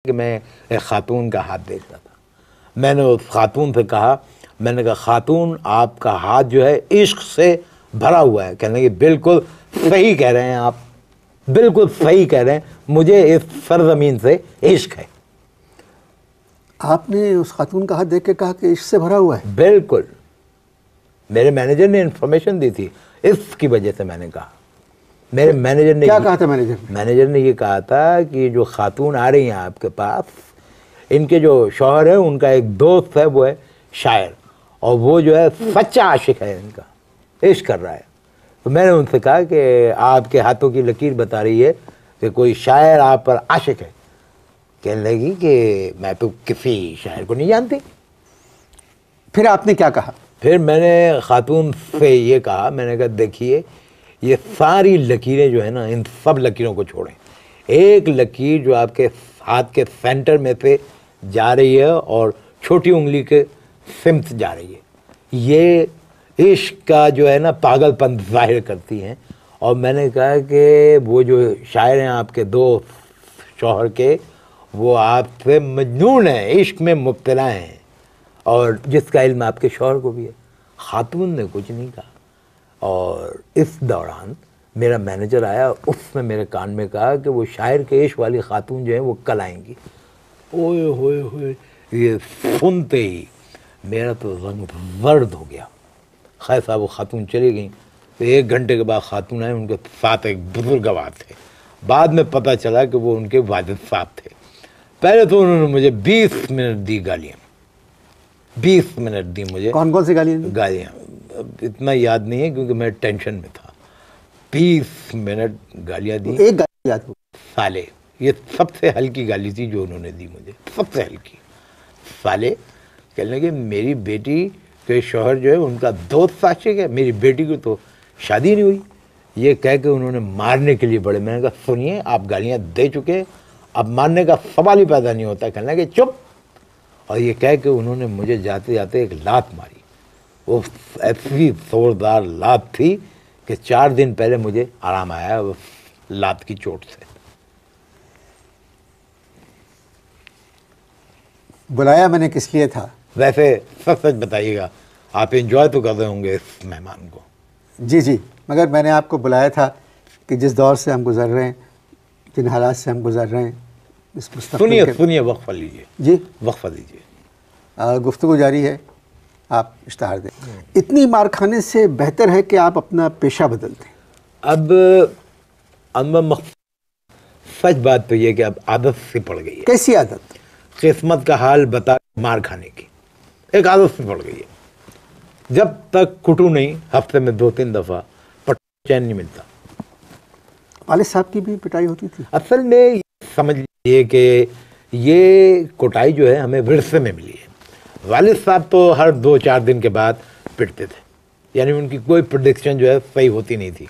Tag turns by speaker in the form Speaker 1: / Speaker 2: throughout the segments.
Speaker 1: कि मैं एक खातून का हाथ देख रहा था। मैंने उस खातून से कहा, मैंने कहा खातून आपका हाथ जो है इश्क से भरा हुआ है। कहने लगी बिल्कुल सही कह रहे हैं आप, बिल्कुल सही कह रहे हैं, मुझे इस सरजमीन से इश्क है।
Speaker 2: आपने उस खातून का हाथ देख के कहा कि इश्क से भरा हुआ है?
Speaker 1: बिल्कुल, मेरे मैनेजर ने इन्फॉर्मेशन दी थी, इसकी वजह से मैंने कहा। मेरे मैनेजर ने
Speaker 2: क्या कहा था? मैनेजर
Speaker 1: ने ये कहा था कि जो खातून आ रही हैं आपके पास, इनके जो शौहर है उनका एक दोस्त है, वो है शायर, और वो जो है सच्चा आशिक है, इनका इश्क कर रहा है। तो मैंने उनसे कहा कि आपके हाथों की लकीर बता रही है कि कोई शायर आप पर आशिक है। कहने लगी कि मैं तो किसी शायर को नहीं जानती।
Speaker 2: फिर आपने क्या कहा?
Speaker 1: फिर मैंने खातून से ये कहा, मैंने कहा देखिए ये सारी लकीरें जो है ना, इन सब लकीरों को छोड़ें। एक लकीर जो आपके हाथ के सेंटर में से जा रही है और छोटी उंगली के सिमत जा रही है, ये इश्क का जो है ना पागलपन जाहिर करती हैं। और मैंने कहा कि वो जो शायर हैं आपके दो शौहर के, वो आपसे मजनून हैं, इश्क में मुब्तला हैं, और जिसका इल्म आपके शौहर को भी है। खातून ने कुछ नहीं कहा। और इस दौरान मेरा मैनेजर आया, उसने मेरे कान में कहा कि वो शायर के इश्क वाली खातून जो है वो कल आएंगी। ओए होए होए, ये सुनते ही मेरा तो रंग जर्द हो गया। खैर साहब वो खातून चली गई। तो 1 घंटे के बाद खातून आए, उनके साथ एक बुजुर्ग आवाज़ थे। बाद में पता चला कि वो उनके वालिद साहब थे। पहले तो उन्होंने मुझे 20 मिनट दी गालियाँ, 20 मिनट दी मुझे।
Speaker 2: कौन कौन सी गालियाँ?
Speaker 1: गालियाँ इतना याद नहीं है क्योंकि मैं टेंशन में था। 20 मिनट गालियाँ दी।
Speaker 2: एक गाली याद हो?
Speaker 1: साले, ये सबसे हल्की गाली थी जो उन्होंने दी मुझे, सबसे हल्की। साले कहने लगे मेरी बेटी के शौहर जो है उनका दोस्त आशिक है, मेरी बेटी की तो शादी नहीं हुई। ये कह के उन्होंने मारने के लिए बड़े। मैंने कहा सुनिए आप गालियाँ दे चुके, अब मारने का सवाल ही पैदा नहीं होता। कहने लगे चुप। और ये कह के उन्होंने मुझे जाते जाते एक लात मारी। वो ऐसी जोरदार लात थी कि 4 दिन पहले मुझे आराम आया उस लात की चोट से।
Speaker 2: बुलाया मैंने किस लिए था?
Speaker 1: वैसे सच सच बताइएगा, आप एंजॉय तो कर रहे होंगे इस मेहमान को।
Speaker 2: जी जी, मगर मैंने आपको बुलाया था कि जिस दौर से हम गुजर रहे हैं, जिन हालात से हम गुजर रहे हैं, इस
Speaker 1: सुनिए सुनिए, वक्फा लीजिए
Speaker 2: जी,
Speaker 1: वक्फा लीजिए।
Speaker 2: गुफ्तगू जारी है, आप इश्तहार दें। इतनी मार खाने से बेहतर है कि आप अपना पेशा बदल दें।
Speaker 1: अब अनवर सच बात तो ये कि अब आदत से पड़ गई है।
Speaker 2: कैसी आदत?
Speaker 1: किस्मत का हाल बता, मार खाने की एक आदत से पड़ गई है। जब तक कुटू नहीं, हफ्ते में 2-3 दफ़ा चैन नहीं मिलता।
Speaker 2: वालिद साहब की भी पिटाई होती थी?
Speaker 1: असल में समझ लीजिए कि ये कुटाई जो है हमें विरसे में मिली है। वालिद साहब तो हर 2-4 दिन के बाद पिटते थे, यानी उनकी कोई प्रेडिक्शन जो है सही होती नहीं थी।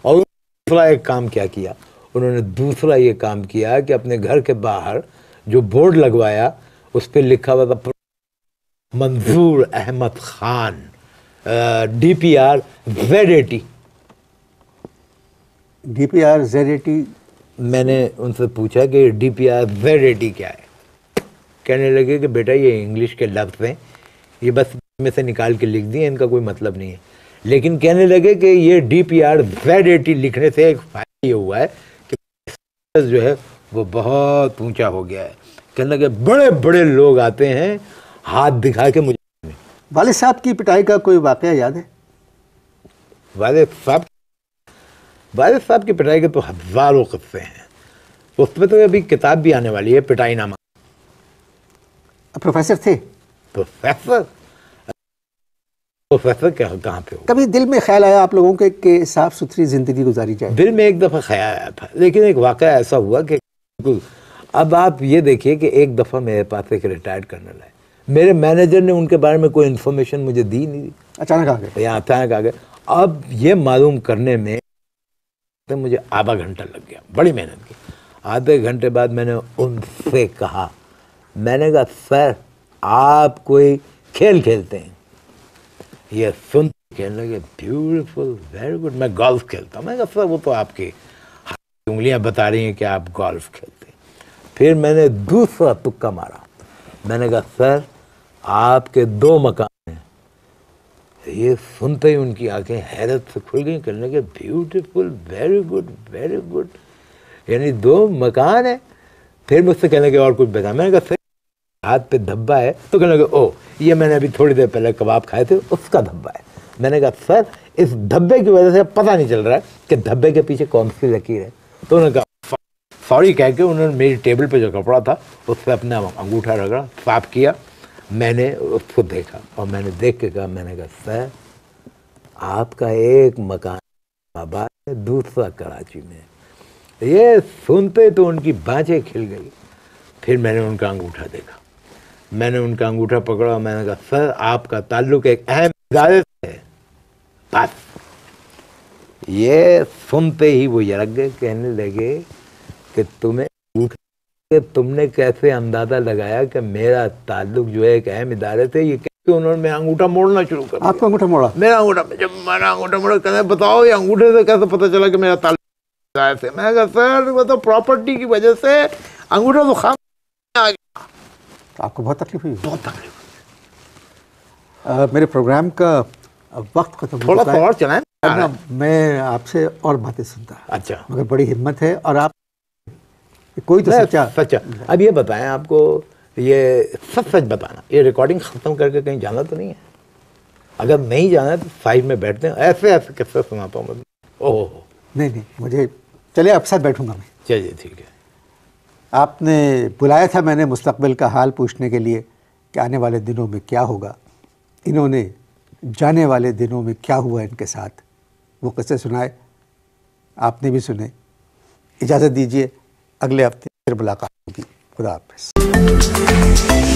Speaker 1: और दूसरा एक काम क्या किया उन्होंने, दूसरा ये काम किया कि अपने घर के बाहर जो बोर्ड लगवाया उस पर लिखा हुआ था मंजूर Ahmad Khan, DPR Z80।
Speaker 2: DPR Z80?
Speaker 1: मैंने उनसे पूछा कि DPR Z80 क्या है। कहने लगे कि बेटा ये इंग्लिश के लफ्ज़ हैं, ये बस में से निकाल के लिख दिए, इनका कोई मतलब नहीं है। लेकिन कहने लगे कि ये DPR Z80 लिखने से एक फायदा ये हुआ है कि जो है वो बहुत ऊंचा हो गया है। कहने लगे बड़े बड़े लोग आते हैं हाथ दिखा के मुझे।
Speaker 2: वालिद साहब की पिटाई का कोई वाकया याद है?
Speaker 1: वालिद साहब की पिटाई के तो हजारों किस्से हैं। उसमें तो अभी किताब भी आने वाली है, पिटाई नामा।
Speaker 2: प्रोफेसर थे?
Speaker 1: प्रोफेसर कहाँ पे हो?
Speaker 2: कभी दिल में ख्याल आया आप लोगों के कि साफ सुथरी जिंदगी गुजारी जाए?
Speaker 1: दिल में एक दफ़ा ख्याल आया था, लेकिन एक वाकया ऐसा हुआ कि अब आप ये देखिए कि एक दफ़ा मेरे पास एक रिटायर्ड कर्नल है, मेरे मैनेजर ने उनके बारे में कोई इन्फॉर्मेशन मुझे दी नहीं दी।
Speaker 2: अचानक आ गए?
Speaker 1: यहाँ अचानक आ गए। अब ये मालूम करने में तो मुझे आधा घंटा लग गया, बड़ी मेहनत की। आधे घंटे बाद मैंने उनसे कहा, मैंने कहा सर आप कोई खेल खेलते हैं? ये सुन कहने लगे ब्यूटीफुल, वेरी गुड, मैं गोल्फ खेलता हूँ। मैं कहा सर वो तो आपकी उंगलियां बता रही हैं कि आप गोल्फ खेलते हैं। फिर मैंने दूसरा तुक्का मारा, मैंने कहा सर आपके 2 मकान हैं। ये सुनते ही उनकी आंखें हैरत से खुल गई, कहने लगे beautiful, very good very good, यानी 2 मकान है। फिर मुझसे कहने लगे और कुछ बता, मैंने कहा सर हाथ पे धब्बा है, तो कहने लगे ओ ये मैंने अभी थोड़ी देर पहले कबाब खाए थे उसका धब्बा है। मैंने कहा सर इस धब्बे की वजह से पता नहीं चल रहा है कि धब्बे के पीछे कौन सी लकीर है। तो उन्होंने कहा सॉरी कह के उन्होंने मेरी टेबल पे जो कपड़ा था उस पर अपना अंगूठा रगड़ा, साफ किया। मैंने उसको देखा और मैंने देख के कहा, मैंने कहा सर आपका एक मकान इस्लामाबाद है, दूसरा कराची में। ये सुनते तो उनकी बाँझें खिल गई। फिर मैंने उनका अंगूठा देखा, मैंने उनका अंगूठा पकड़ा, मैंने कहा सर आपका ताल्लुक एक अहम इदारे से है। बस ये सुनते ही वो यरक गए, कहने लगे कि तुमने कैसे अंदाजा लगाया कि मेरा ताल्लुक जो है एक अहम इदारे से, ये कैसे उन्होंने मेरा अंगूठा मोड़ना शुरू कर दिया।
Speaker 2: आपको अंगूठा मोड़ा?
Speaker 1: मेरा अंगूठा, जब मेरा अंगूठा मोड़ा, कहने बताओ ये अंगूठे से कैसे पता चला कि मेरा ताल्लुक इदारे से। मैंने कहा सर वो तो प्रॉपर्टी की वजह से अंगूठा तो खाम आ गया।
Speaker 2: आपको बहुत तकलीफ हुई?
Speaker 1: बहुत तकलीफ।
Speaker 2: मेरे प्रोग्राम का वक्त खत्म हो
Speaker 1: थोड़ा
Speaker 2: चुका है।
Speaker 1: और चलाएं
Speaker 2: ना, मैं आपसे और बातें सुनता।
Speaker 1: अच्छा,
Speaker 2: मगर बड़ी हिम्मत है और आप कोई तो
Speaker 1: सच्चा। अब ये बताएं, आपको ये सच बताना, ये रिकॉर्डिंग खत्म करके कहीं जाना तो नहीं है? अगर नहीं जाना है तो साइड में बैठते हैं, ऐसे ऐसे किस्से सुनाता हूँ मैं। ओह
Speaker 2: नहीं, मुझे चले आपके साथ बैठूंगा मैं।
Speaker 1: चलिए ठीक है।
Speaker 2: आपने बुलाया था मैंने मुस्तकबिल का हाल पूछने के लिए कि आने वाले दिनों में क्या होगा। इन्होंने जाने वाले दिनों में क्या हुआ इनके साथ वो किस्से सुनाए, आपने भी सुने। इजाज़त दीजिए, अगले हफ्ते फिर मुलाकात होगी। खुदा हाफ़िज़।